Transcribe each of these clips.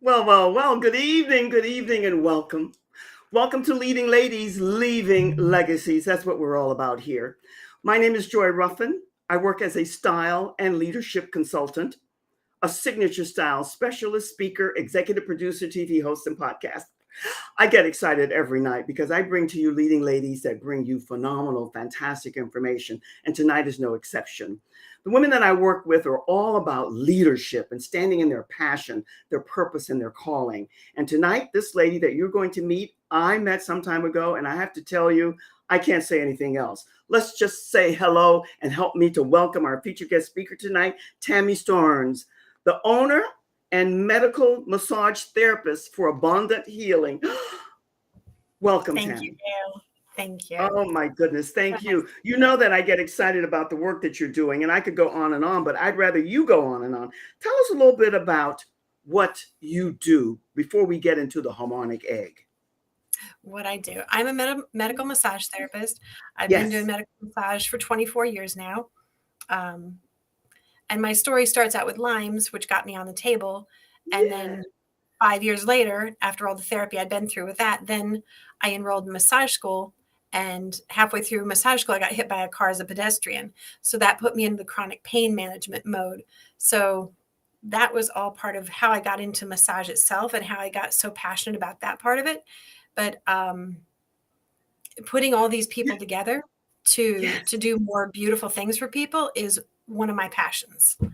Well. Good evening, and welcome. Welcome to Leading Ladies, Leaving Legacies. That's what we're all about here. My name is Joy Ruffin. I work as a style and leadership consultant, a signature style specialist, speaker, executive producer, TV host, and podcast. I get excited every night because I bring to you leading ladies that bring you phenomenal, fantastic information. And tonight is no exception. The women that I work with are all about leadership and standing in their passion, their purpose, and their calling. And tonight, this lady that you're going to meet, I met some time ago, and I have to tell you, I can't say anything else. Let's just say hello and help me to welcome our featured guest speaker tonight, Tammie Starnes, the owner and medical massage therapist for abundant healing. Welcome, Thank you, Tammie. Gail. Thank you. Oh my goodness, thank you. You know that I get excited about the work that you're doing, and I could go on and on, but I'd rather you go on and on. Tell us a little bit about what you do before we get into the harmonic egg. What I do. I'm a medical massage therapist. I've been doing Yes. medical massage for 24 years now. Um, and my story starts out with Lyme's, which got me on the table. And Yeah. then 5 years later, after all the therapy I'd been through with that, then I enrolled in massage school. And halfway through massage school, I got hit by a car as a pedestrian. So that put me into the chronic pain management mode. So that was all part of how I got into massage itself and how I got so passionate about that part of it. But putting all these people together to Yes. do more beautiful things for people is one of my passions. Well,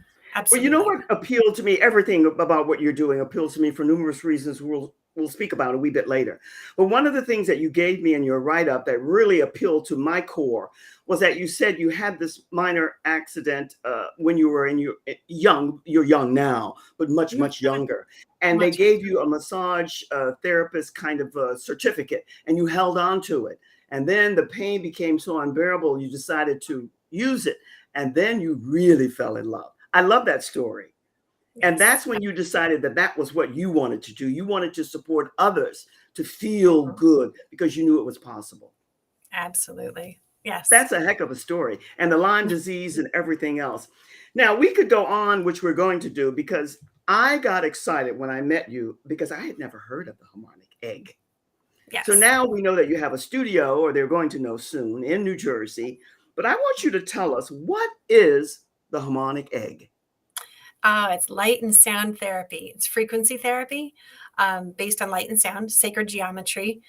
you know Absolutely. what appealed to me? Everything about what you're doing appeals to me for numerous reasons we'll speak about a wee bit later. But one of the things that you gave me in your write-up that really appealed to my core was that you said you had this minor accident when you were in your young. You're young now, but Mhm. much younger. And they Much gave younger. you a massage therapist kind of certificate, and you held on to it. And then the pain became so unbearable, you decided to use it, and then you really fell in love. I love that story. And Yes. that's when you decided that that was what you wanted to do. You wanted to support others to feel Mhm. good because you knew it was possible. Absolutely. Yes. That's a heck of a story. And the Lyme disease and everything else. Now, we could go on, which we're going to do, because I got excited when I met you because I had never heard of the harmonic egg. So Yes. now we know that you have a studio, or they're going to know soon, in New Jersey. But I want you to tell us, what is the harmonic egg? It's light and sound therapy. It's frequency therapy based on light and sound, sacred geometry.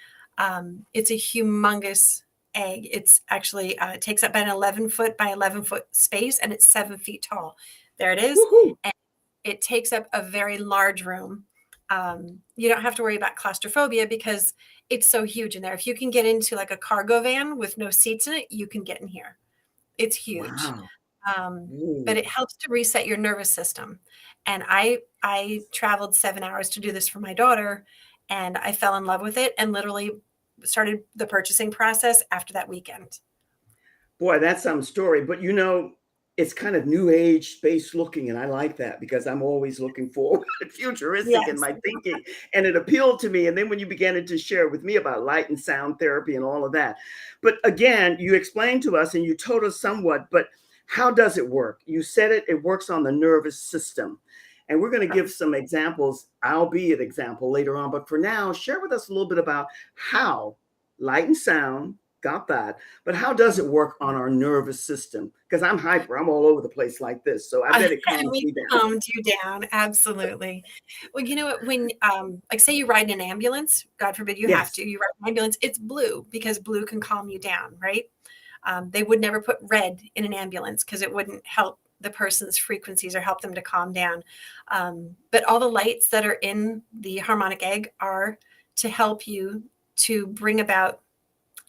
It's a humongous egg. It's actually it takes up an 11-foot by 11-foot space, and it's 7 feet tall. There it is. Woohoo! And it takes up a very large room. You don't have to worry about claustrophobia because it's so huge in there. If you can get into like a cargo van with no seats in it, you can get in here. It's huge. Wow. Um, but Ooh. it helps to reset your nervous system. And I traveled 7 hours to do this for my daughter, and I fell in love with it and literally started the purchasing process after that weekend. Boy, that's some story. But it's kind of new age space looking, and I like that because I'm always looking forward, futuristic in Yes. my thinking. And it appealed to me. And then when you began to share with me about light and sound therapy and all of that. But again, you explained to us and you told us somewhat, but how does it work? You said it works on the nervous system. And we're going to give some examples. I'll be an example later on. But for now, share with us a little bit about how light and sound, got that, but how does it work on our nervous system? Because I'm hyper, I'm all over the place like this. So I bet it calms We me down. calmed you down. Absolutely. Well, you know what? When, like, say you ride in an ambulance, God forbid you have Yes. to, you ride an ambulance, it's blue because blue can calm you down, right? They would never put red in an ambulance because it wouldn't help the person's frequencies or help them to calm down. But all the lights that are in the harmonic egg are to help you to bring about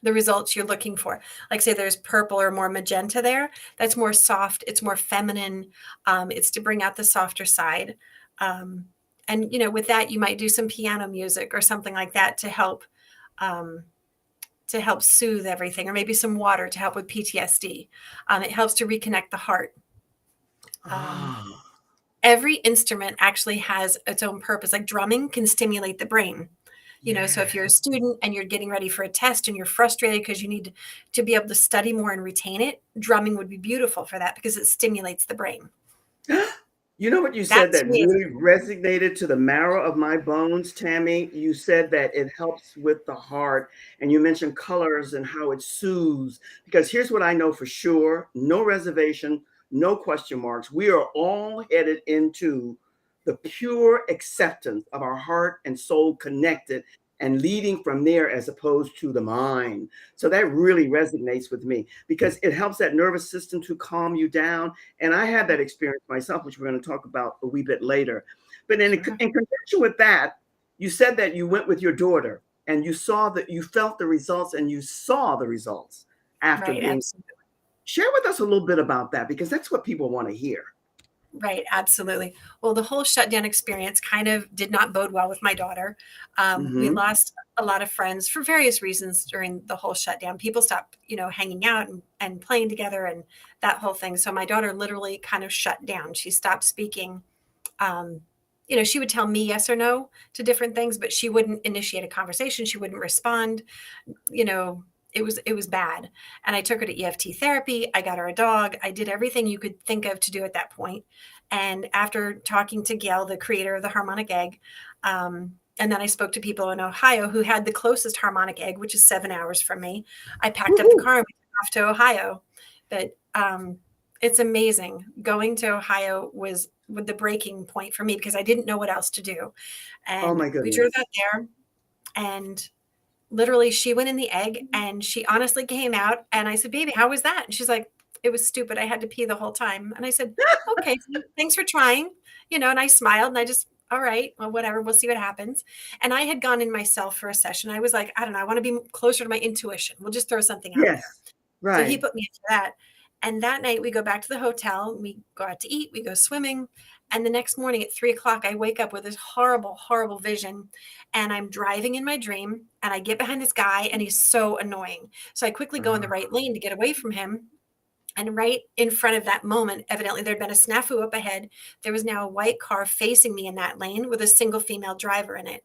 the results you're looking for. Like, say there's purple or more magenta there, that's more soft, it's more feminine. It's to bring out the softer side. Um, and with that, you might do some piano music or something like that um, to help soothe everything, or maybe some water to help with PTSD. It helps to reconnect the heart. Um, Ah. every instrument actually has its own purpose. Like drumming can stimulate the brain. So if you're a Yes. student and you're getting ready for a test and you're frustrated because you need to be able to study more and retain it, drumming would be beautiful for that because it stimulates the brain. You know what you That said to that me is really resonated to the marrow of my bones, Tammie? You said that it helps with the heart, and you mentioned colors and how it soothes. Because here's what I know for sure, no reservation, no question marks. We are all headed into the pure acceptance of our heart and soul connected and leading from there as opposed to the mind. So that really resonates with me because it helps that nervous system to calm you down, and I had that experience myself, which we're going to talk about a wee bit later. But sure. in conjunction with that, you said that you went with your daughter and you saw that you felt the results and you saw the results after Right, being. absolutely. Share with us a little bit about that because that's what people want to hear. Right, absolutely. Well, the whole shutdown experience kind of did not bode well with my daughter. We Hmm. lost a lot of friends for various reasons during the whole shutdown. People stopped, hanging out and playing together and that whole thing. So my daughter literally kind of shut down. She stopped speaking. Um, she would tell me yes or no to different things, but she wouldn't initiate a conversation. She wouldn't respond. you know, it was bad. And I took her to EFT therapy. I got her a dog. I did everything you could think of to do at that point. And after talking to Gail, the creator of the Harmonic Egg, and then I spoke to people in Ohio who had the closest Harmonic Egg, which is 7 hours from me. I packed up the Woohoo! car and we went off to Ohio. But it's amazing. Going to Ohio was with the breaking point for me because I didn't know what else to do. Oh And my we drove goodness. out there, and literally she went in the egg and she honestly came out, and I said, "Baby, how was that?" And she's like, "It was stupid. I had to pee the whole time." And I said, "Okay, thanks for trying." And I smiled and I just, all right, well, whatever, we'll see what happens. And I had gone in myself for a session. I was like, I don't know, I want to be closer to my intuition. We'll just throw something out Yes, there. So he right. put me into that. And that night we go back to the hotel, we go out to eat, we go swimming. And the next morning at 3 o'clock, I wake up with this horrible, horrible vision. And I'm driving in my dream and I get behind this guy and he's so annoying. So I quickly go in the Uh-huh. right lane to get away from him. And right in front of that moment, evidently there'd been a snafu up ahead. There was now a white car facing me in that lane with a single female driver in it.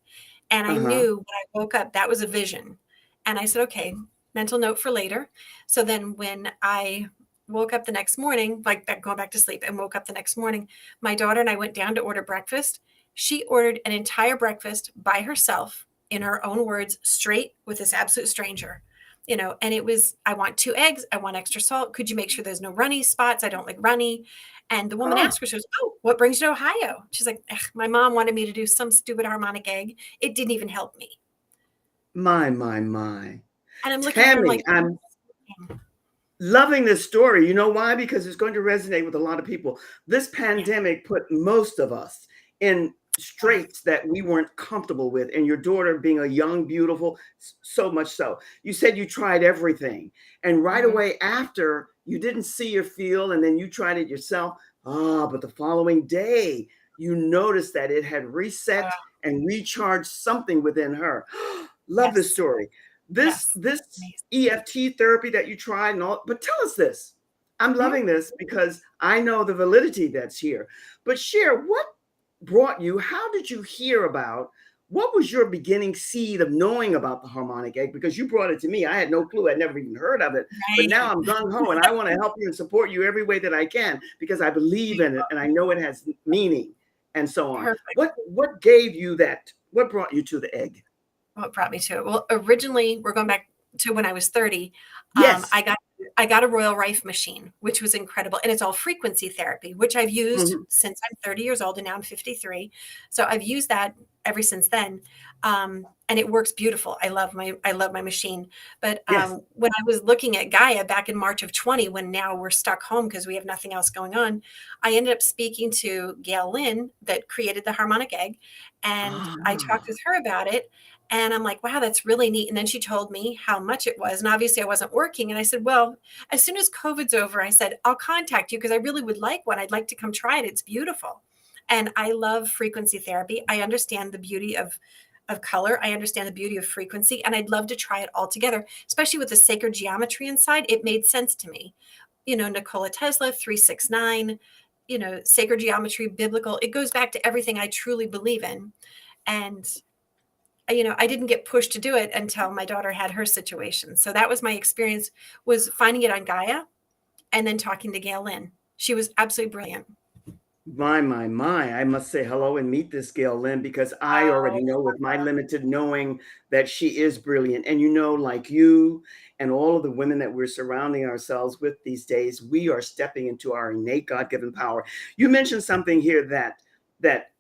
And I Uh-huh. knew when I woke up, that was a vision. And I said, okay, mental note for later. So then when I woke up the next morning, like going back to sleep and woke up the next morning, my daughter and I went down to order breakfast. She ordered an entire breakfast by herself in her own words, straight with this absolute stranger. And it was, I want 2 eggs. I want extra salt. Could you make sure there's no runny spots? I don't like runny. And the woman Oh, asked her, she goes, "Oh, what brings you to Ohio?" She's like, "My mom wanted me to do some stupid harmonic egg. It didn't even help me." my. And I'm looking at her Tammie, like, I'm loving this story. You know why? Because it's going to resonate with a lot of people. This yeah, pandemic put most of us in straits that we weren't comfortable with. And your daughter being a young, beautiful, so much so. You said you tried everything. And right mhm, away after, you didn't see or feel, and then you tried it yourself. Ah, but the following day, you noticed that it had reset and recharged something within her. Love this yes, story. This yes, this amazing. EFT therapy that you tried and all, but tell us this. I'm Mhm. loving this because I know the validity that's here. But share what brought you, how did you hear about, what was your beginning seed of knowing about the harmonic egg? Because you brought it to me. I had no clue. I'd never even heard of it. But now Right. I'm gung ho and I want to help you and support you every way that I can because I believe in it and I know it has meaning and so on. Perfect. What gave you that? What brought you to the egg? What brought me to it? Well, originally, we're going back to when I was 30. Um, Yes. I got I got a Royal Rife machine, which was incredible, and it's all frequency therapy, which I've used Mhm. since I'm 30 years old, and now I'm 53. So I've used that ever since then, and it works beautiful. I love my machine. But Yes. when I was looking at Gaia back in March of 20, when now we're stuck home because we have nothing else going on, I ended up speaking to Gail Lynn that created the Harmonic Egg, and I talked Ah. with her about it, and I'm like, wow, that's really neat. And then she told me how much it was. And obviously, I wasn't working. And I said, well, as soon as COVID's over, I said, I'll contact you because I really would like one. I'd like to come try it. It's beautiful. And I love frequency therapy. I understand the beauty of color. I understand the beauty of frequency. And I'd love to try it all together, especially with the sacred geometry inside. It made sense to me. Nikola Tesla, 369, sacred geometry, biblical. It goes back to everything I truly believe in. And I didn't get pushed to do it until my daughter had her situation. So that was my experience, was finding it on Gaia and then talking to Gail Lynn. She was absolutely brilliant. My. I must say hello and meet this Gail Lynn because I Oh, already know with my limited knowing that she is brilliant. And like you and all of the women that we're surrounding ourselves with these days, we are stepping into our innate God-given power. You mentioned something here that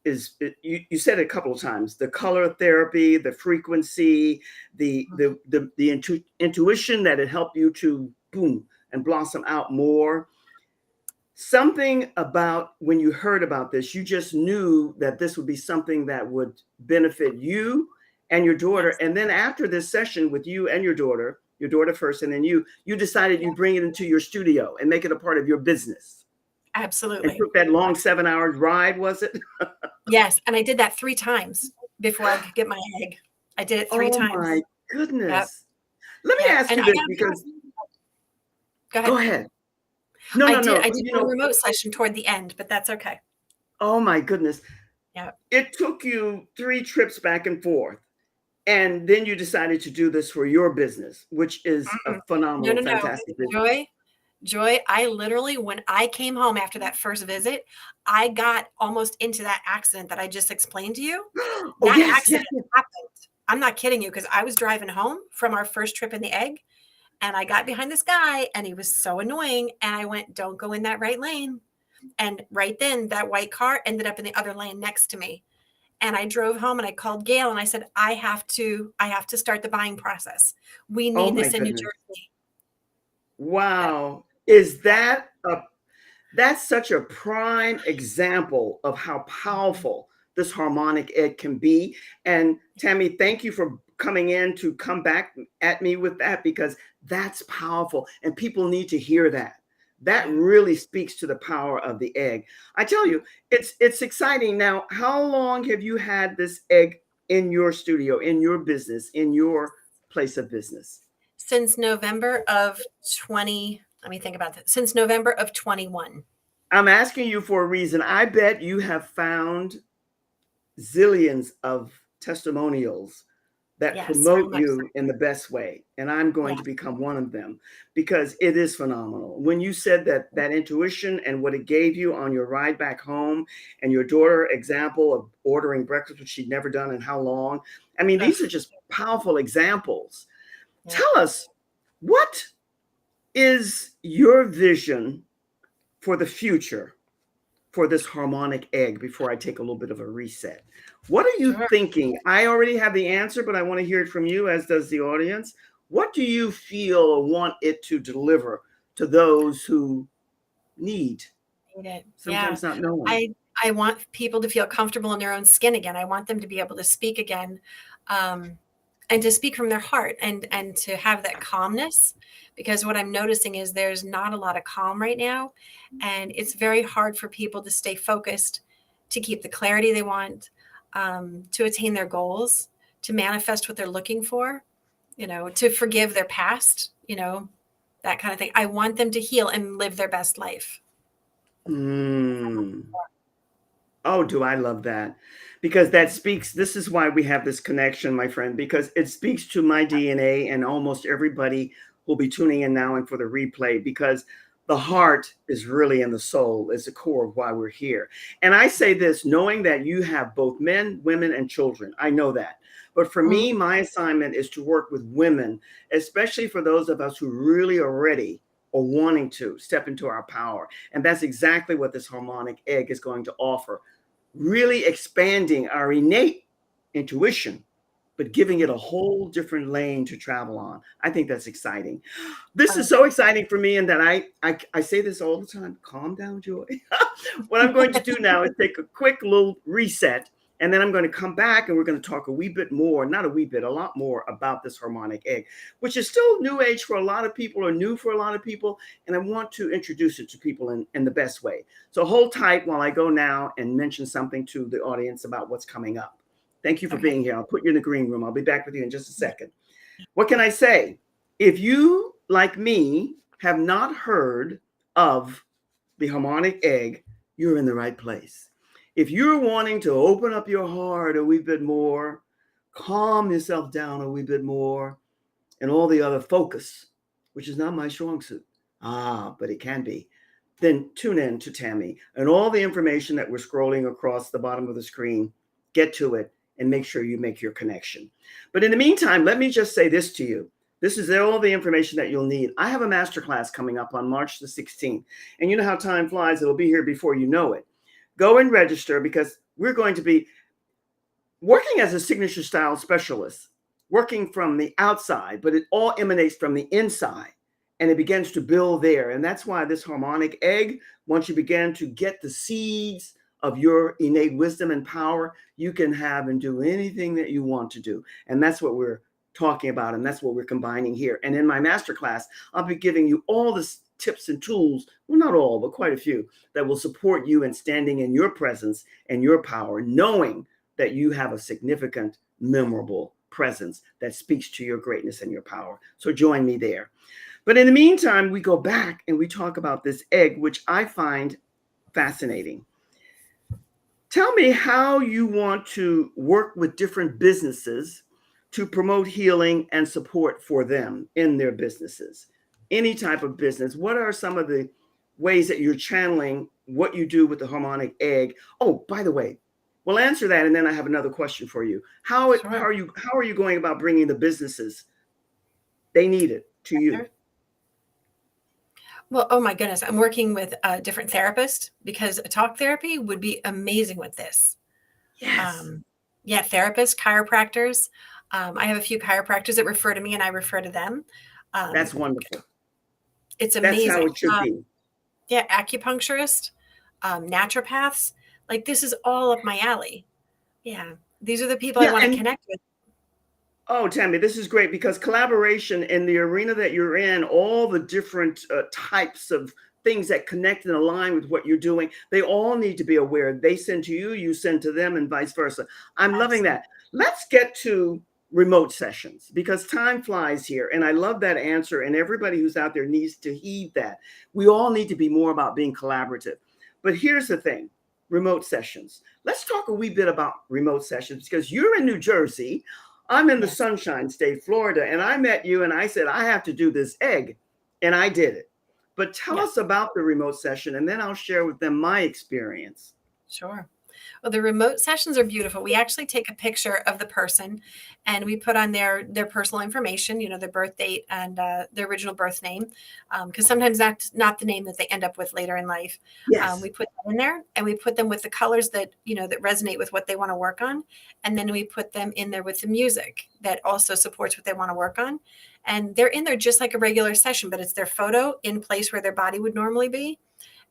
is you said it a couple of times: the color therapy, the frequency, the intuition that it helped you to boom and blossom out more. Something about when you heard about this, you just knew that this would be something that would benefit you and your daughter. yes. And then after this session with you and your daughter first, and then you decided Yeah, you'd bring it into your studio and make it a part of your business. And absolutely. took that long Absolutely. 7 hours ride, was it? Yes, and I did that 3 times before I could get my egg. I did it 3 Oh times. my Yep, goodness. Let me yep, ask and you I this gotta be because honest. Go go ahead. ahead. No, I no, did no. I did one remote session toward the end, but that's okay. Oh my goodness. Yep. It took you 3 trips back and forth. And then you decided to do this for your business, which is a Mm-mm. No, phenomenal, no, no. fantastic business. Joy, I literally, when I came home after that first visit, I got almost into that accident that I just explained to you. Oh, That yes, yes, accident yes. happened. I'm not kidding you because I was driving home from our first trip in the egg and I got behind this guy and he was so annoying. And I went, don't go in that right lane. And right then, that white car ended up in the other lane next to me. And I drove home and I called Gail and I said, I have to start the buying process. We Oh, need my this in New goodness. Jersey. Yep. Wow. Is Yep. that's such a prime example of how powerful this harmonic egg can be. And Tammie, thank you for coming in to come back at me with that because that's powerful and people need to hear that. That Yeah. really speaks to the power of the egg. I tell you, it's exciting. Now, how long have you had this egg in your studio, in your business, in your place of business? Since November of 20, let me think about that. Since November of 21. I'm asking you for a reason. I bet you have found zillions of testimonials that Yes, very promote much so. you in the best way. And I'm going to Yes. become one of them because it is phenomenal. When you said that intuition and what it gave you on your ride back home and your Yeah. daughter example of ordering breakfast, which she'd never done in how long. I mean, Ugh. these are just powerful examples. Yep. Tell us, what is your vision for the future for this harmonic egg before I take a little bit of a reset? What are you Sure. thinking? I already have the answer, but I want to hear it from you, as does the audience. What do you feel or want it to deliver to those who need, Need it. Yeah. sometimes not knowing? I I want people to feel comfortable in their own skin again. I want them to be able to speak again, um, and to speak from their heart and to have that calmness. Because what I'm noticing is there's not a lot of calm right now, and it's very hard for people to stay focused, to keep the clarity they want, to attain their goals, to manifest what they're looking for. To forgive their past. That kind of thing. I want them to heal and live their best life. Mm. Oh, do I love that? Because that speaks, this is why we have this connection, my friend, because it speaks to my DNA and almost everybody who'll be tuning in now and for the replay, because the heart is really in the soul, is the core of why we're here. And I say this knowing that you have both men, women, and children. I know that. But for Mm. me, my assignment is to work with women, especially for those of us who really are ready or wanting to step into our power. And that's exactly what this harmonic egg is going to offer, really expanding our innate intuition, but giving it a whole different lane to travel on. I think that's exciting. This is so exciting for me, and that I say this all the time. Calm down, Joy. What I'm going to do now is take a quick little reset, and then I'm going to come back and we're going to talk a wee bit more, not a wee bit, a lot more about this harmonic egg, which is still new age for a lot of people or new for a lot of people. And I want to introduce it to people in the best way. So hold tight while I go now and mention something to the audience about what's coming up. Thank you for Okay. being here. I'll put you in the green room. I'll be back with you in just a second. What can I say? If you, like me, have not heard of the harmonic egg, you're in the right place. If you're wanting to open up your heart a wee bit more, calm yourself down a wee bit more, and all the other focus, which is not my strong suit. But it can be. then tune in to Tammie and all the information that we're scrolling across the bottom of the screen. Get to it and make sure you make your connection. But in the meantime, let me just say this to you. This is all the information that you'll need. I have a masterclass coming up on March the 16th. And you know how time flies. It'll be here before you know it. Go and register, because we're going to be working as a signature style specialist, working from the outside, but it all emanates from the inside. And it begins to build there. And that's why this harmonic egg, once you begin to get the seeds of your innate wisdom and power, you can have and do anything that you want to do. And that's what we're talking about. And that's what we're combining here. And in my masterclass, I'll be giving you all the tips and tools, well, not all, but quite a few, that will support you in standing in your presence and your power, knowing that you have a significant, memorable presence that speaks to your greatness and your power. So join me there. But in the meantime, we go back and we talk about this egg, which I find fascinating. Tell me how you want to work with different businesses to promote healing and support for them in their businesses. Any type of business. What are some of the ways that you're channeling what you do with the harmonic egg? Oh, by the way, we'll answer that, and then I have another question for you. How are you going about bringing the businesses they need it to you? Well, oh my goodness, I'm working with a different therapist, because talk therapy would be amazing with this. Yes. Yeah, therapists, chiropractors. I have a few chiropractors that refer to me, and I refer to them. That's wonderful. It's amazing. That's how it should be. Yeah, acupuncturist, naturopaths. Like, this is all up my alley. Yeah, these are the people I want to connect with. Oh, Tammie, this is great, because collaboration in the arena that you're in, all the different types of things that connect and align with what you're doing, they all need to be aware. They send to you, you send to them, and vice versa. I'm loving that. Let's get to remote sessions, because time flies here. And I love that answer. And everybody who's out there needs to heed that. We all need to be more about being collaborative. But here's the thing. Remote sessions. Let's talk a wee bit about remote sessions, because you're in New Jersey. I'm in the Sunshine State, Florida, and I met you and I said, I have to do this egg, and I did it. But tell us about the remote session, and then I'll share with them my experience. Sure. Well, the remote sessions are beautiful. We actually take a picture of the person, and we put on their personal information, their birth date and their original birth name, because sometimes that's not the name that they end up with later in life. Yes. We put them in there, and we put them with the colors that that resonate with what they want to work on, and then we put them in there with the music that also supports what they want to work on. And they're in there just like a regular session, but it's their photo in place where their body would normally be.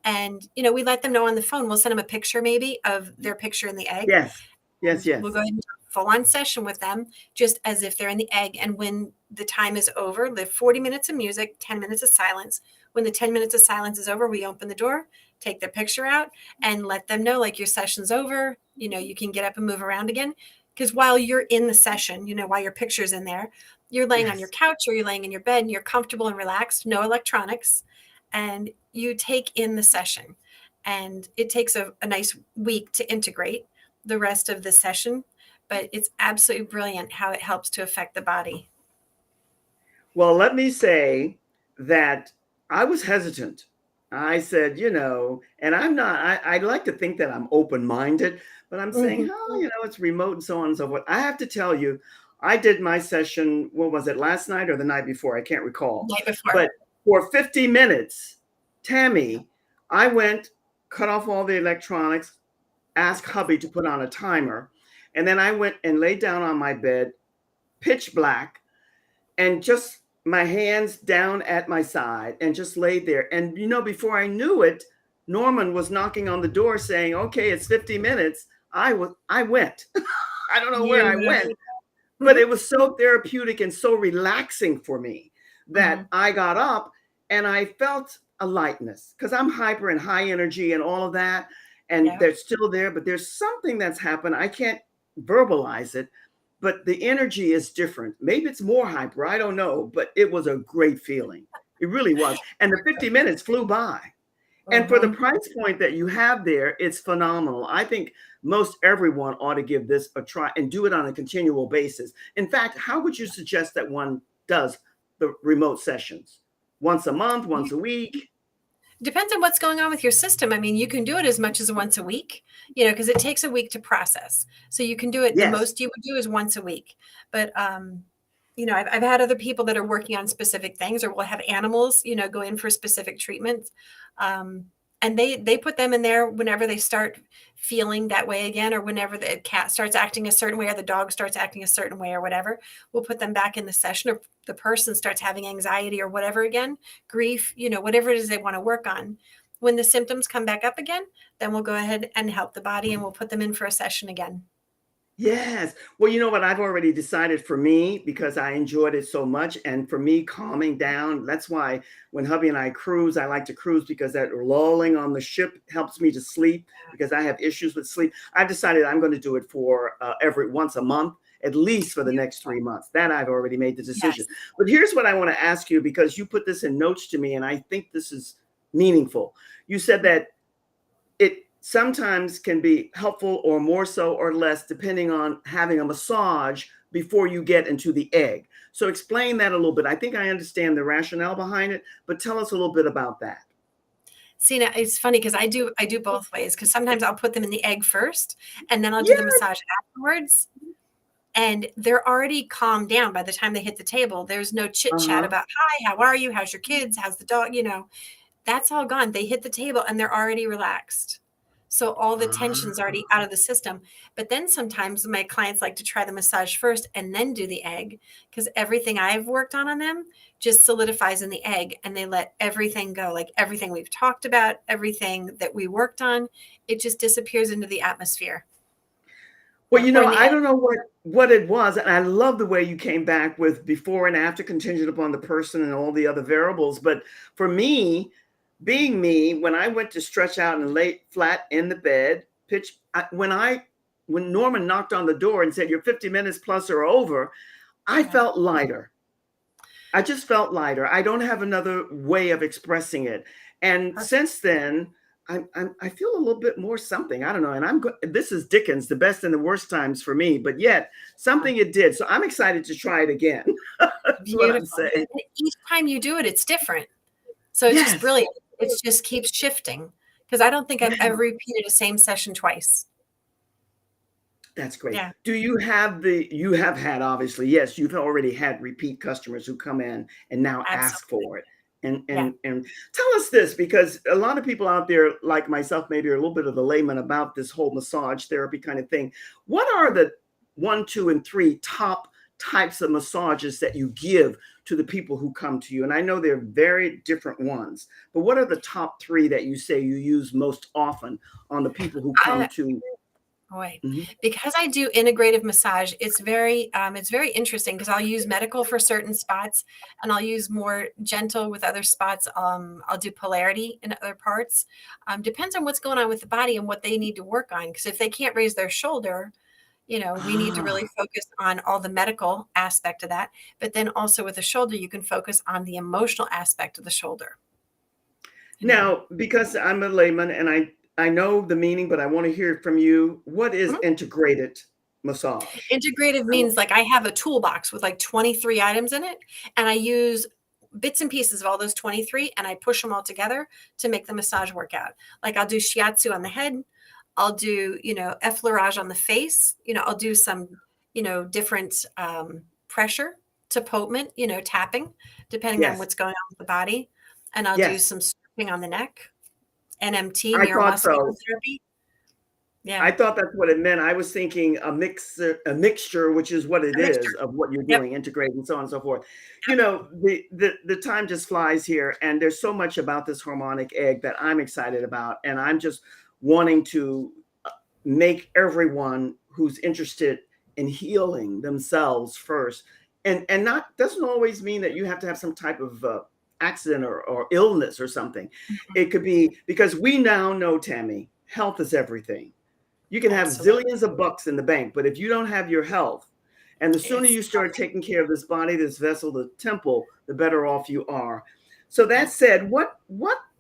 And, we let them know on the phone. We'll send them a picture maybe of their picture in the egg. Yes. Yes. Yes. We'll go ahead and do a full-on session with them, just as if they're in the egg. And when the time is over, the 40 minutes of music, 10 minutes of silence. When the 10 minutes of silence is over, we open the door, take their picture out, and let them know, like, your session's over. You can get up and move around again. Because while you're in the session, while your picture's in there, you're laying on your couch or you're laying in your bed and you're comfortable and relaxed, no electronics. And you take in the session, and it takes a nice week to integrate the rest of the session, but it's absolutely brilliant how it helps to affect the body. Well, let me say that I was hesitant. I said, and I'm not, I'd like to think that I'm open-minded, but I'm saying, it's remote and so on and so forth. I have to tell you, I did my session, what was it, last night or the night before? I can't recall. Night before. But for 50 minutes, Tammie, I went, cut off all the electronics, asked hubby to put on a timer, and then I went and laid down on my bed, pitch black, and just my hands down at my side and just laid there. And, before I knew it, Norman was knocking on the door saying, okay, it's 50 minutes. I went. I don't know where I went, but it was so therapeutic and so relaxing for me that I got up and I felt a lightness, because I'm hyper and high energy and all of that. And they're still there, but there's something that's happened. I can't verbalize it, but the energy is different. Maybe it's more hyper. I don't know, but it was a great feeling. It really was. And the 50 minutes flew by. And for the price point that you have there, it's phenomenal. I think most everyone ought to give this a try and do it on a continual basis. In fact, how would you suggest that one does the remote sessions? Once a month, once a week? Depends on what's going on with your system. I mean, you can do it as much as once a week, because it takes a week to process. So you can do it, the Yes. most you would do is once a week. But, I've had other people that are working on specific things, or will have animals, go in for specific treatments. Um, and they put them in there whenever they start feeling that way again, or whenever the cat starts acting a certain way, or the dog starts acting a certain way, or whatever. We'll put them back in the session, or the person starts having anxiety or whatever again, grief, whatever it is they want to work on. When the symptoms come back up again, then we'll go ahead and help the body, and we'll put them in for a session again. Yes. Well, you know what? I've already decided for me, because I enjoyed it so much. And for me, calming down, that's why when hubby and I cruise, I like to cruise because that lulling on the ship helps me to sleep because I have issues with sleep. I've decided I'm going to do it for every once a month, at least for the next Beautiful. 3 months. That I've already made the decision. Yes. But here's what I want to ask you, because you put this in notes to me, and I think this is meaningful. You said that it sometimes can be helpful, or more so or less, depending on having a massage before you get into the egg. So explain that a little bit. I think I understand the rationale behind it, but tell us a little bit about that. See, now it's funny because I do both ways, because sometimes I'll put them in the egg first, and then I'll do the Yeah. massage afterwards. And they're already calmed down by the time they hit the table. There's no chit chat Uh-huh. about, hi, how are you? How's your kids? How's the dog? That's all gone. They hit the table and they're already relaxed. So all the tension's already out of the system. But then sometimes my clients like to try the massage first and then do the egg, because everything I've worked on them just solidifies in the egg, and they let everything go. Like everything we've talked about, everything that we worked on, it just disappears into the atmosphere, Well, or in the I egg. don't know what it was, and I love the way you came back with before and after, contingent upon the person and all the other variables. But for me, being me, when I went to stretch out and lay flat in the bed, when Norman knocked on the door and said you're 50 minutes plus or over, I Yeah. felt lighter. I just felt lighter. I don't have another way of expressing it. And Perfect. since then, I feel a little bit more something. I don't know. And this is Dickens, the best and the worst times for me, but yet something it did. So I'm excited to try it again. That's what I'm Beautiful. saying. And each time you do it, it's different. So it's just Yes. brilliant. It just keeps shifting, because I don't think I've Yeah. ever repeated the same session twice. That's great. Yeah, You have had, obviously, yes, you've already had repeat customers who come in and now ask absolutely. for it. And Yeah. tell us this, because a lot of people out there like myself maybe are a little bit of the layman about this whole massage therapy kind of thing. What are the one, two, and three top types of massages that you give to the people who come to you? And I know they're very different ones, but what are the top three that you say you use most often on the people who come I, to? Boy, Mhm. because I do integrative massage, it's very interesting, because I'll use medical for certain spots, and I'll use more gentle with other spots. I'll do polarity in other parts. Depends on what's going on with the body and what they need to work on. Because if they can't raise their shoulder, we need to really Ah. focus on all the medical aspect of that. But then also with the shoulder, you can focus on the emotional aspect of the shoulder. You know, Now, because I'm a layman and I know the meaning, but I want to hear it from you. What is Mhm. integrated massage? Integrative means like I have a toolbox with like 23 items in it, and I use bits and pieces of all those 23, and I push them all together to make the massage work out. Like I'll do shiatsu on the head, I'll do, effleurage on the face, I'll do some, different pressure to potement, tapping, depending on Yes, what's going on with the body. And I'll do yes, some stripping on the neck, NMT, I thought neuromuscular so. therapy. Yeah, I thought that's what it meant. I was thinking a mixture, which is what it a mixture. is of what you're Yep. doing, integrate and so on and so forth. Yep. The time just flies here, and there's so much about this harmonic egg that I'm excited about, and I'm just wanting to make everyone who's interested in healing themselves first, and not doesn't always mean that you have to have some type of accident or illness or something. Mhm. It could be because we now know, Tammie, health is everything. You can have Absolutely. zillions of bucks in the bank, but if you don't have your health, and the sooner It's you start nothing. taking care of this body, this vessel, the temple, the better off you are. So that Yep. said, what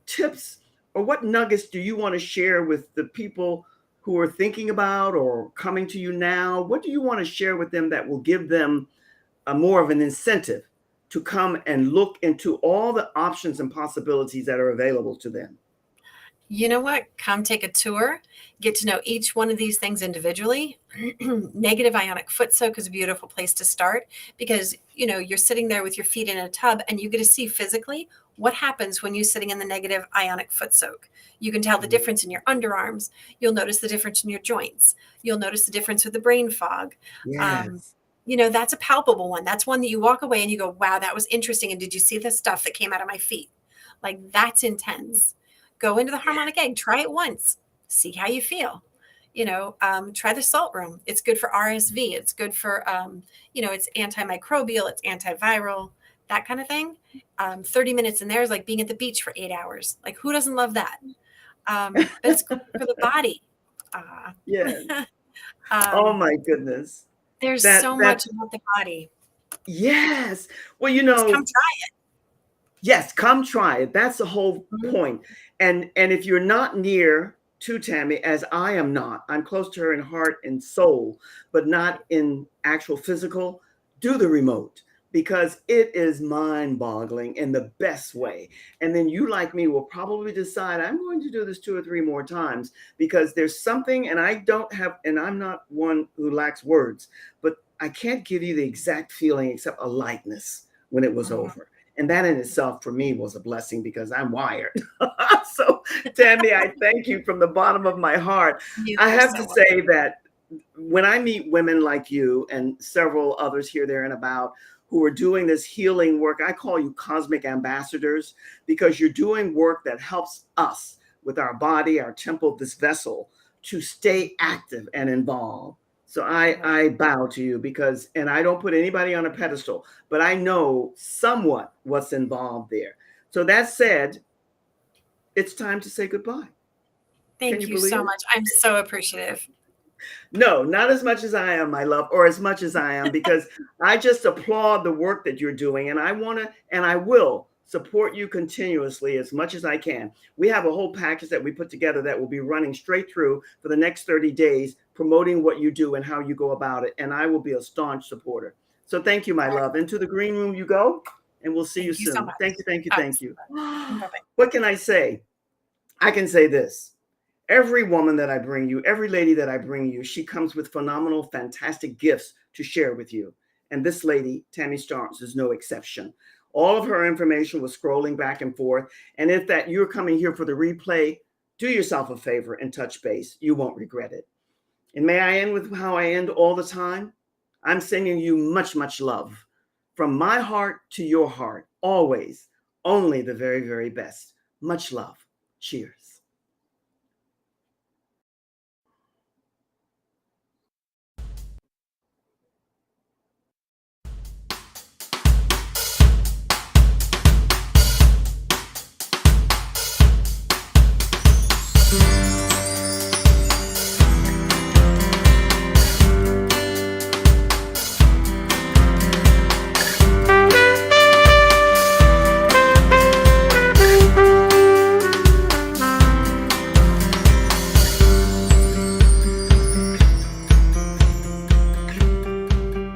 tips or what nuggets do you want to share with the people who are thinking about or coming to you now? What do you want to share with them that will give them a more of an incentive to come and look into all the options and possibilities that are available to them? You know what? Come take a tour, get to know each one of these things individually. Negative ionic foot soak is a beautiful place to start because, you're sitting there with your feet in a tub and you get to see physically what happens when you're sitting in the negative ionic foot soak. You can tell the difference in your underarms. You'll notice the difference in your joints. You'll notice the difference with the brain fog. Yes. That's a palpable one. That's one that you walk away and you go, wow, that was interesting. And did you see the stuff that came out of my feet? Like, that's intense. Go into the harmonic egg, try it once, see how you feel. Try the salt room. It's good for RSV. It's good for, it's antimicrobial, it's antiviral, that kind of thing. 30 minutes in there is like being at the beach for 8 hours. Like, who doesn't love that? But it's good for the body. Yes. Oh my goodness. There's That so that much about the body. yes. Well, Just come try yes, come try it. That's the whole it. point. And if you're not near to Tammie, as I am not, I'm close to her in heart and soul, but not in actual physical, do the remote because it is mind-boggling in the best way. And then you, like me, will probably decide I'm going to do this 2 or 3 more times because there's something, and I'm not one who lacks words, but I can't give you the exact feeling except a lightness when it was over. And that in itself for me was a blessing because I'm wired. So, Tammie, I thank you from the bottom of my heart. I have to say that when I meet women like you and several others here, there, and about who are doing this healing work, I call you cosmic ambassadors because you're doing work that helps us with our body, our temple, this vessel to stay active and involved. So I bow to you because, and I don't put anybody on a pedestal, but I know somewhat what's involved there. So that said, it's time to say goodbye. Thank you so much. I'm so appreciative. No, not as much as I am, my love, or as much as I am, because I just applaud the work that you're doing. And I want to, and I will support you continuously as much as I can. We have a whole package that we put together that will be running straight through for the next 30 days, promoting what you do and how you go about it. And I will be a staunch supporter. So thank you, my love. Into the green room you go, and we'll see you soon. So thank you, thank you, thank you. What can I say? I can say this. Every woman that I bring you, every lady that I bring you, she comes with phenomenal, fantastic gifts to share with you. And this lady, Tammie Starnes, is no exception. All of her information was scrolling back and forth. And if that you're coming here for the replay, do yourself a favor and touch base. You won't regret it. And may I end with how I end all the time? I'm sending you much, much love. From my heart to your heart, always, only the very, very best. Much love. Cheers.